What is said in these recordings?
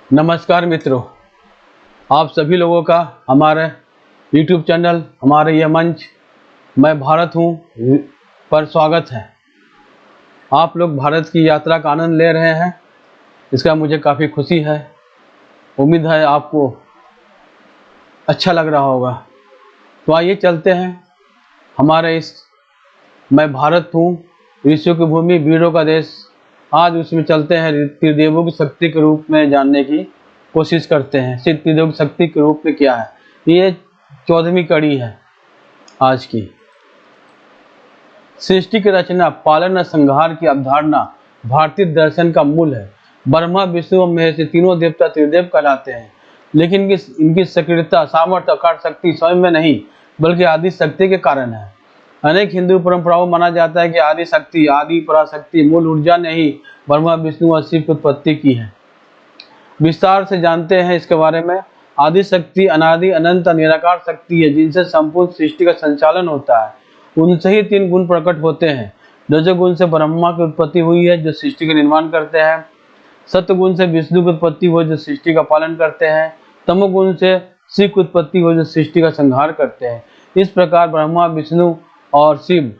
नमस्कार मित्रों, आप सभी लोगों का हमारे YouTube चैनल, हमारे यह मंच मैं भारत हूँ पर स्वागत है। आप लोग भारत की यात्रा का आनंद ले रहे हैं, इसका मुझे काफ़ी खुशी है। उम्मीद है आपको अच्छा लग रहा होगा। तो आइए चलते हैं हमारे इस मैं भारत हूँ, ऋषियों की भूमि, वीरों का देश। आज उसमें चलते हैं, त्रिदेवों की शक्ति के रूप में जानने की कोशिश करते हैं। सिर्फ त्रिदेवों की शक्ति के रूप में क्या है, ये 14वीं कड़ी है आज की। सृष्टि की रचना, पालन और संहार की अवधारणा भारतीय दर्शन का मूल है। ब्रह्मा, विष्णु और महेश तीनों देवता त्रिदेव कहलाते हैं, लेकिन इनकी सक्रियता, सामर्थ्य, अकाल शक्ति स्वयं में नहीं बल्कि आदि शक्ति के कारण है। अनेक हिंदू परंपराओं में माना जाता है कि आदि शक्ति, आदि पराशक्ति मूल ऊर्जा ने ही ब्रह्मा, विष्णु और शिव की उत्पत्ति की है। विस्तार से जानते हैं इसके बारे में। आदि शक्ति अनादि, अनंत, निराकार शक्ति है जिनसे संपूर्ण सृष्टि का संचालन होता है। उनसे ही 3 गुण प्रकट होते हैं। रजोगुण से ब्रह्मा की उत्पत्ति हुई है जो सृष्टि का निर्माण करते हैं। सत्वगुण से विष्णु की उत्पत्ति हुई जो सृष्टि का पालन करते हैं। तमोगुण से शिव की उत्पत्ति हुई जो सृष्टि का संहार करते हैं। इस प्रकार ब्रह्मा, विष्णु और शिव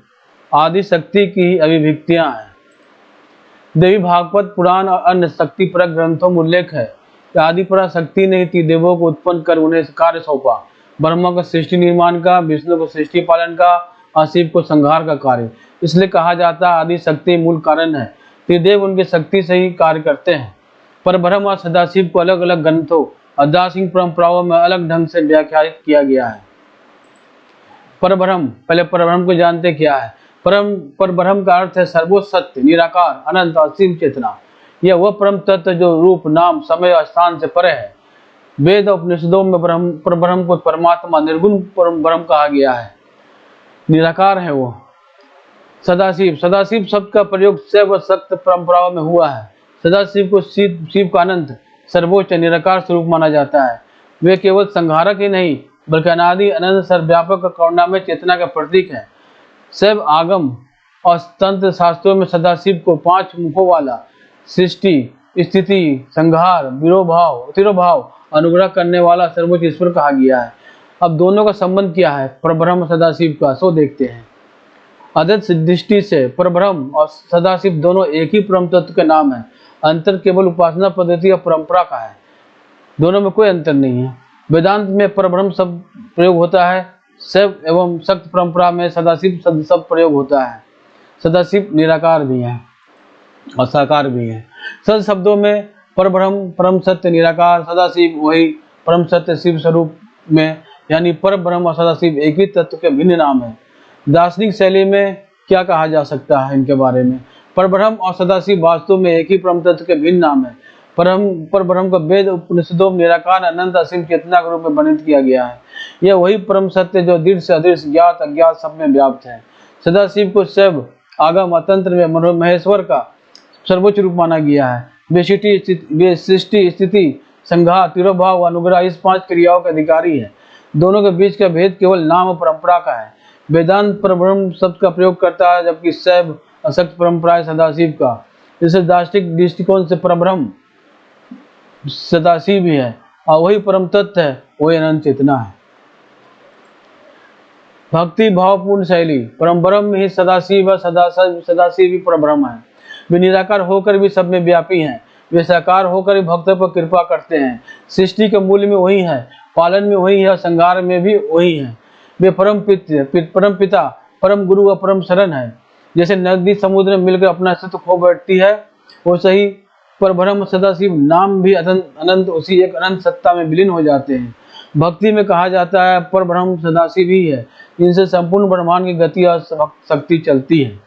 आदि शक्ति की अभिव्यक्तियां हैं। देवी भागवत पुराण और अन्य शक्ति परक ग्रंथों में उल्लेख है कि आदि पराशक्ति ने त्रिदेवों को उत्पन्न कर उन्हें कार्य सौंपा। ब्रह्मा को सृष्टि निर्माण का, विष्णु को सृष्टि पालन का और शिव को संहार का कार्य। इसलिए कहा जाता है आदि शक्ति मूल कारण है। त्रिदेव उनकी शक्ति से ही कार्य करते हैं। पर ब्रह्म और सदाशिव को अलग अलग ग्रंथों और दार्शनिक परंपराओं में अलग ढंग से व्याख्यायित किया गया है। परब्रह्म, पहले परब्रह्म को जानते क्या है। परब्रह्म का अर्थ है सर्वोच्च सत्य, निराकार, अनंत और असीम चेतना। यह वह परम तत्व जो रूप, नाम, समय और स्थान से परे है। वेद और उपनिषदों में परब्रह्म को परमात्मा, निर्गुण ब्रह्म कहा गया है। निराकार है वो। सदाशिव शब्द का प्रयोग शैव व शक्त परंपराओं में हुआ है। सदाशिव को शिव का अनंत, सर्वोच्च, निराकार स्वरूप माना जाता है। वे केवल संहारक ही नहीं बल्कि अनादि, अनंत, सर्वव्यापक और करुणामय चेतना का प्रतीक है। शैव आगम और तंत्र शास्त्रों में सदाशिव को 5 मुखों वाला, सृष्टि, स्थिति, संहार, तिरोभाव, अनुग्रह करने वाला सर्वोच्च ईश्वर कहा गया है। अब दोनों का संबंध क्या है परब्रह्म सदाशिव का, सो देखते हैं। अद्वैत दृष्टि से परब्रह्म और सदाशिव दोनों एक ही परम तत्व के नाम है। अंतर केवल उपासना पद्धति और परंपरा का है, दोनों में कोई अंतर नहीं है। वेदांत में परब्रह्म शब्द प्रयोग होता है, शैव एवं शक्त परंपरा में सदाशिव शब्द प्रयोग होता है। सदाशिव निराकार भी है और साकार भी है। सद शब्दों में परब्रह्म, परम सत्य, निराकार, सदाशिव वही परम सत्य शिव स्वरूप में, यानी परब्रह्म और सदाशिव एक ही तत्व के भिन्न नाम है। दार्शनिक शैली में क्या कहा जा सकता है इनके बारे में। परब्रह्म और सदाशिव वास्तव में एक ही परम तत्व के भिन्न नाम है। परब्रह्म को वेद उपनिषदों में निराकार, अनंत, असीम चेतना के रूप में वर्णित किया गया है। यह वही परम सत्य जो दृश्य से अदृश्य, ज्ञात अज्ञात सब में व्याप्त है। सदाशिव को शैव आगम और तंत्र में महेश्वर का सर्वोच्च रूप माना गया है। वे सृष्टि, स्थिति, संहार, तिरोभाव, अनुग्रह, इस 5 क्रियाओं के अधिकारी है। दोनों के बीच का भेद केवल नाम और परंपरा का है। वेदांत परब्रह्म शब्द का प्रयोग करता है, जबकि शैव और शक्त परंपरा सदाशिव का। इसे दार्शनिक दृष्टिकोण से परब्रह्म सदाशिव भी है और वही परम तत्व है, वही अनंत चेतना है। भक्ति भावपूर्ण शैली, परब्रह्म ही सदाशिव है, सदाशिव ही परब्रह्म है। वे निराकार होकर भी सब में व्यापी हैं। वे साकार होकर भी भक्तों पर कृपा करते हैं। सृष्टि के मूल में वही है, पालन में वही है और संहार में भी वही है। वे परम पिता, परम गुरु और परम शरण है। जैसे नदी समुद्र में मिलकर अपना अस्तित्व खो बैठती है, वैसे ही परब्रह्म सदाशिव नाम भी अनंत उसी एक अनंत सत्ता में विलीन हो जाते हैं। भक्ति में कहा जाता है परब्रह्म सदाशिव ही है, जिनसे संपूर्ण ब्रह्मांड की गति और शक्ति चलती है।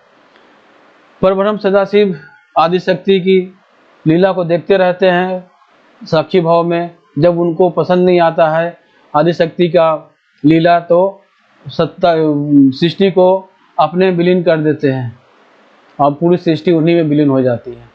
परब्रह्म सदाशिव आदि शक्ति की लीला को देखते रहते हैं साक्षी भाव में। जब उनको पसंद नहीं आता है आदि शक्ति का लीला, तो सृष्टि को अपने विलीन कर देते हैं और पूरी सृष्टि उन्हीं में विलीन हो जाती है।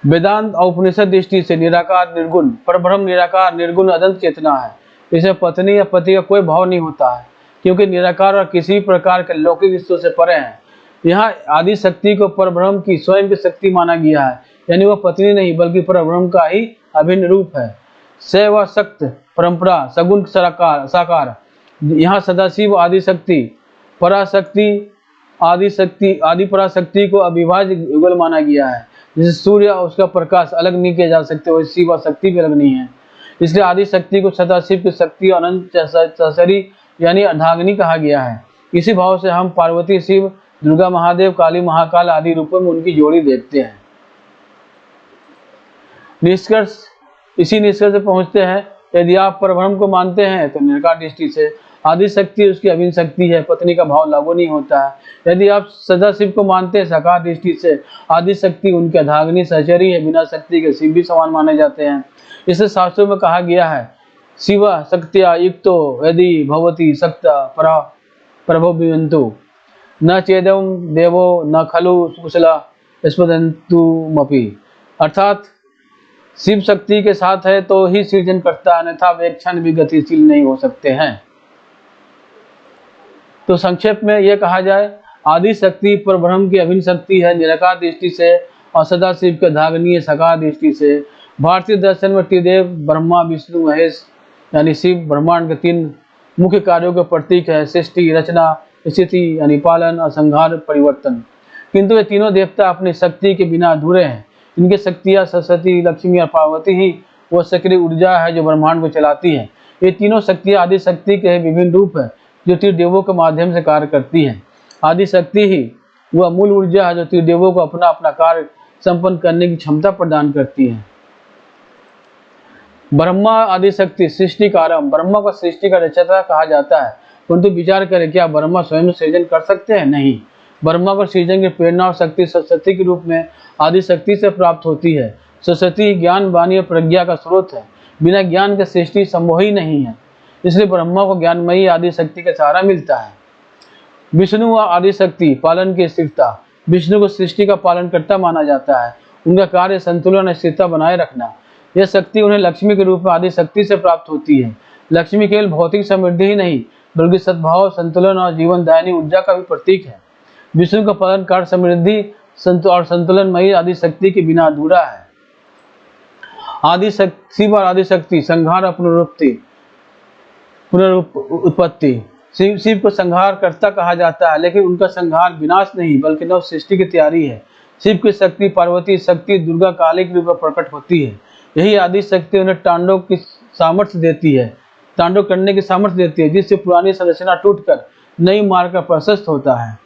वेदांत और उपनिषद दृष्टि से निराकार, निर्गुण, परब्रह्म निराकार, निर्गुण, अनंत चेतना है। इसे पत्नी या पति का कोई भाव नहीं होता है, क्योंकि निराकार और किसी प्रकार के लौकिक रिश्तों से परे है। यहाँ आदि शक्ति को परब्रह्म की स्वयं की शक्ति माना गया है। यानी वह पत्नी नहीं बल्कि परब्रह्म का ही अभिन्न रूप है। स व शक्त परंपरा सगुण साकार। यहाँ सदाशिव आदिशक्ति पराशक्ति आदि पराशक्ति को अविभाज्य युगल माना गया है। जैसे सूर्य और उसका प्रकाश अलग नहीं किया जा सकते, वैसे शिव और शक्ति भी अलग नहीं है। इसलिए आदि शक्ति को सदाशिव की शक्ति अनंत सहचरी यानी अर्धांगिनी कहा गया है। इसी भाव से हम पार्वती शिव, दुर्गा महादेव, काली महाकाल आदि रूपों में उनकी जोड़ी देखते हैं। इसी निष्कर्ष से पहुंचते हैं, यदि आप परब्रह्म को मानते हैं तो निराकार दृष्टि से आदि शक्ति उसकी अभिन्न शक्ति है, पत्नी का भाव लागू नहीं होता है। यदि आप सदाशिव को मानते हैं साकार दृष्टि से आदि शक्ति उनकी अर्धांगिनी सहचरी है, बिना शक्ति के शिव भी समान माने जाते हैं। इसे शास्त्रों में कहा गया है, शिव शक्त्या युक्तो यदि भवति शक्ता प्रभविवन्तु न चेदम देवो न खलु कुशला स्पदन्तुमपि। अर्थात शिव शक्ति के साथ है तो ही सृजन करता है, अन्यथा वे क्षण भी गतिशील नहीं हो सकते हैं। तो संक्षेप में यह कहा जाए, आदि शक्ति परब्रह्म की अभिन्न शक्ति है निराकार दृष्टि से और सदाशिव के अर्धांगिनी साकार दृष्टि से। भारतीय दर्शन में त्रिदेव ब्रह्मा विष्णु महेश यानी शिव ब्रह्मांड के 3 मुख्य कार्यों के प्रतीक है, सृष्टि रचना स्थिति यानी पालन और संहार परिवर्तन। किंतु ये तीनों देवता अपनी शक्ति के बिना अधूरे हैं। इनकी शक्तियाँ सरस्वती, लक्ष्मी और पार्वती ही वो सक्रिय ऊर्जा है जो ब्रह्मांड को चलाती है। ये तीनों शक्तियाँ आदि शक्ति के विभिन्न रूप है जो त्रिदेवों के माध्यम से कार्य करती हैं। आदि शक्ति ही वह मूल ऊर्जा है जो त्रिदेवों को अपना अपना कार्य संपन्न करने की क्षमता प्रदान करती है। ब्रह्मा आदि शक्ति सृष्टि कारम, ब्रह्मा को सृष्टि का रचयिता कहा जाता है। परंतु विचार करें, क्या ब्रह्मा स्वयं सृजन कर सकते हैं? नहीं। ब्रह्मा को सृजन की प्रेरणा और शक्ति सरस्वती के रूप में आदि शक्ति से प्राप्त होती है। सरस्वती ज्ञान, वाणी और प्रज्ञा का स्रोत है। बिना ज्ञान के सृष्टि संभव ही नहीं है। इसलिए ब्रह्मा को ज्ञानमयी आदि शक्ति का सहारा मिलता है। विष्णु व आदि शक्ति पालन की स्थिरता, विष्णु को सृष्टि का पालनकर्ता माना जाता है। उनका कार्य संतुलन और स्थिरता बनाए रखना। यह शक्ति उन्हें लक्ष्मी के रूप में आदि शक्ति से प्राप्त होती है। लक्ष्मी केवल भौतिक समृद्धि ही नहीं बल्कि सद्भाव, संतुलन और जीवन दायिनी ऊर्जा का भी प्रतीक है। विष्णु का पालन कार्य समृद्धि और संतुलनमयी आदि शक्ति के बिना अधूरा है। शिव और आदि शक्ति संहार और पुनरुत्पत्ति। शिव को संहार कर्ता कहा जाता है, लेकिन उनका संहार विनाश नहीं बल्कि नव सृष्टि की तैयारी है। शिव की शक्ति पार्वती शक्ति, दुर्गा, काली के रूप में प्रकट होती है। यही आदि शक्ति उन्हें तांडव की सामर्थ्य देती है, तांडव करने की सामर्थ्य देती है, जिससे पुरानी संरचना टूटकर नई मार्ग का प्रशस्त होता है।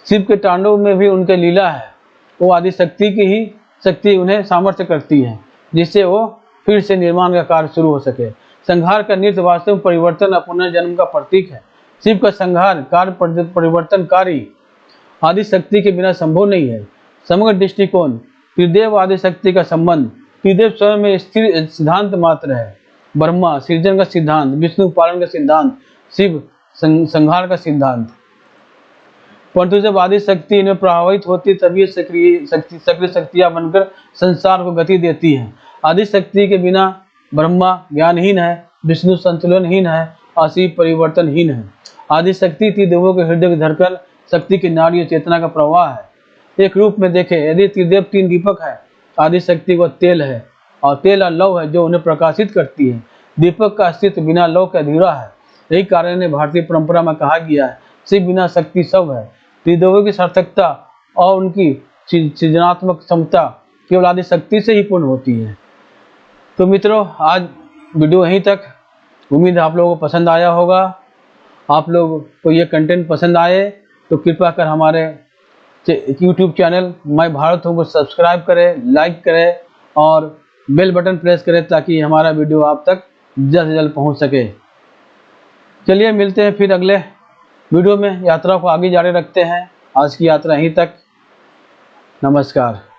शिव के तांडव में भी उनके लीला है। वो आदि शक्ति की ही शक्ति उन्हें सामर्थ्य करती है, जिससे वो फिर से निर्माण का कार्य शुरू हो सके। संहार का नृत्य वास्तव में परिवर्तन और पुनर्जन्म का प्रतीक है। शिव का संहार कार्य परिवर्तनकारी आदि शक्ति के बिना संभव नहीं है। समग्र दृष्टिकोण त्रिदेव आदि शक्ति का संबंध। त्रिदेव स्वयं में स्थिर सिद्धांत मात्र है। ब्रह्मा सृजन का सिद्धांत, विष्णु पालन का सिद्धांत, शिव संहार का सिद्धांत। परंतु जब आदि शक्ति इन्हें प्रभावित होती तभी सक्रिय शक्तियां बनकर संसार को गति देती है। आदि शक्ति के बिना ब्रह्मा ज्ञानहीन है, विष्णु संतुलनहीन है और शिव परिवर्तनहीन है। आदि शक्ति त्रिदेवों के हृदय की धड़कन, शक्ति की नाड़ी और चेतना का प्रवाह है। एक रूप में देखें, यदि त्रिदेव 3 दीपक है, आदि शक्ति को तेल है और तेल और लौ है जो उन्हें प्रकाशित करती है। दीपक का अस्तित्व बिना लौ के अधूरा है। यही कारण है भारतीय परंपरा में कहा गया है, शिव बिना शक्ति सब है। त्रिदेवों की सार्थकता और उनकी सृजनात्मक क्षमता केवल आदि शक्ति से ही पूर्ण होती है। तो मित्रों, आज वीडियो यहीं तक। उम्मीद है आप लोगों को पसंद आया होगा। आप लोगों को ये कंटेंट पसंद आए तो कृपया कर हमारे YouTube चैनल मैं भारत हूँ को सब्सक्राइब करें, लाइक करें और बेल बटन प्रेस करें ताकि हमारा वीडियो आप तक जल्द से जल्द पहुँच सके। चलिए मिलते हैं फिर अगले वीडियो में। यात्रा को आगे जारी रखते हैं। आज की यात्रा यहीं तक। नमस्कार।